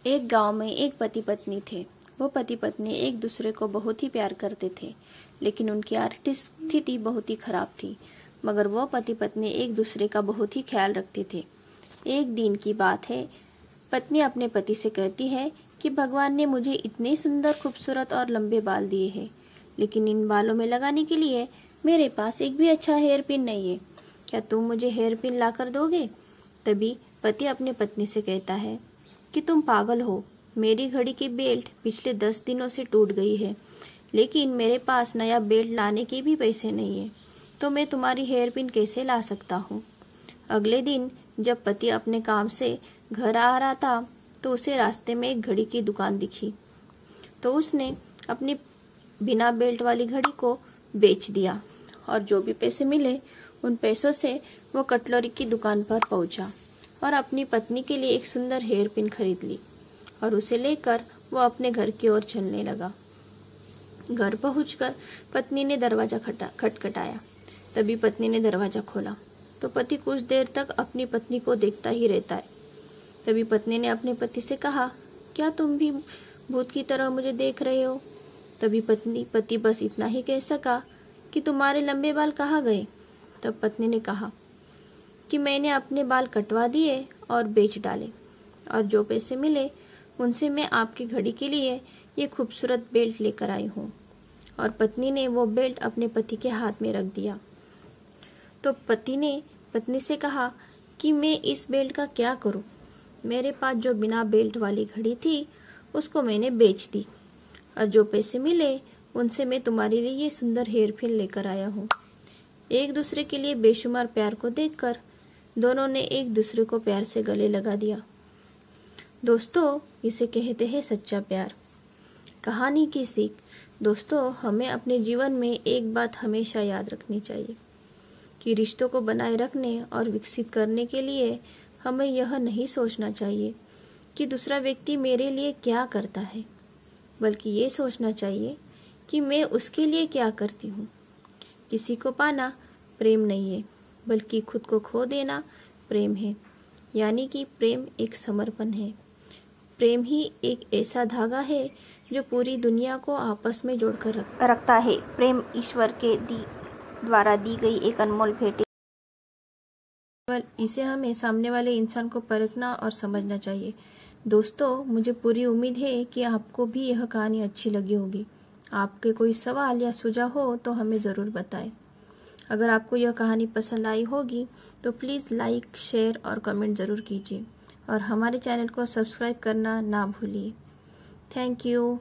एक गांव में एक पति पत्नी थे। वो पति पत्नी एक दूसरे को बहुत ही प्यार करते थे, लेकिन उनकी आर्थिक स्थिति बहुत ही खराब थी। मगर वो पति पत्नी एक दूसरे का बहुत ही ख्याल रखते थे। एक दिन की बात है, पत्नी अपने पति से कहती है कि भगवान ने मुझे इतने सुंदर, खूबसूरत और लंबे बाल दिए हैं, लेकिन इन बालों में लगाने के लिए मेरे पास एक भी अच्छा हेयर पिन नहीं है। क्या तुम मुझे हेयर पिन ला कर दोगे? तभी पति अपने पत्नी से कहता है कि तुम पागल हो, मेरी घड़ी की बेल्ट पिछले 10 दिनों से टूट गई है, लेकिन मेरे पास नया बेल्ट लाने के भी पैसे नहीं है, तो मैं तुम्हारी हेयर पिन कैसे ला सकता हूँ। अगले दिन जब पति अपने काम से घर आ रहा था तो उसे रास्ते में एक घड़ी की दुकान दिखी, तो उसने अपनी बिना बेल्ट वाली घड़ी को बेच दिया और जो भी पैसे मिले उन पैसों से वो कटलरी की दुकान पर पहुंचा और अपनी पत्नी के लिए एक सुंदर हेयर पिन खरीद ली और उसे लेकर वो अपने घर की ओर चलने लगा। घर पहुंचकर पत्नी ने दरवाजा खटखटाया। तभी पत्नी ने दरवाजा खोला तो पति कुछ देर तक अपनी पत्नी को देखता ही रहता है। तभी पत्नी ने अपने पति से कहा, क्या तुम भी भूत की तरह मुझे देख रहे हो? तभी पति बस इतना ही कह सका कि तुम्हारे लंबे बाल कहाँ गए? तब पत्नी ने कहा कि मैंने अपने बाल कटवा दिए और बेच डाले, और जो पैसे मिले उनसे मैं आपकी घड़ी के लिए ये खूबसूरत बेल्ट लेकर आई हूँ। और पत्नी ने वो बेल्ट अपने पति के हाथ में रख दिया। तो पति ने पत्नी से कहा कि मैं इस बेल्ट का क्या करूँ? मेरे पास जो बिना बेल्ट वाली घड़ी थी उसको मैंने बेच दी, और जो पैसे मिले उनसे मैं तुम्हारे लिए ये सुंदर हेयर पिन लेकर आया हूँ। एक दूसरे के लिए बेशुमार प्यार को देखकर दोनों ने एक दूसरे को प्यार से गले लगा दिया। दोस्तों, इसे कहते हैं सच्चा प्यार। कहानी की सीख। दोस्तों, हमें अपने जीवन में एक बात हमेशा याद रखनी चाहिए कि रिश्तों को बनाए रखने और विकसित करने के लिए हमें यह नहीं सोचना चाहिए कि दूसरा व्यक्ति मेरे लिए क्या करता है, बल्कि ये सोचना चाहिए कि मैं उसके लिए क्या करती हूँ। किसी को पाना प्रेम नहीं है, बल्कि खुद को खो देना प्रेम है। यानी कि प्रेम एक समर्पण है। प्रेम ही एक ऐसा धागा है जो पूरी दुनिया को आपस में जोड़कर रखता है। प्रेम ईश्वर के द्वारा दी गई एक अनमोल भेंट। इसे हमें सामने वाले इंसान को परखना और समझना चाहिए। दोस्तों, मुझे पूरी उम्मीद है कि आपको भी यह कहानी अच्छी लगी होगी। आपके कोई सवाल या सुझाव हो तो हमें ज़रूर बताएं। अगर आपको यह कहानी पसंद आई होगी तो प्लीज़ लाइक, शेयर और कमेंट ज़रूर कीजिए, और हमारे चैनल को सब्सक्राइब करना ना भूलिए। Thank you.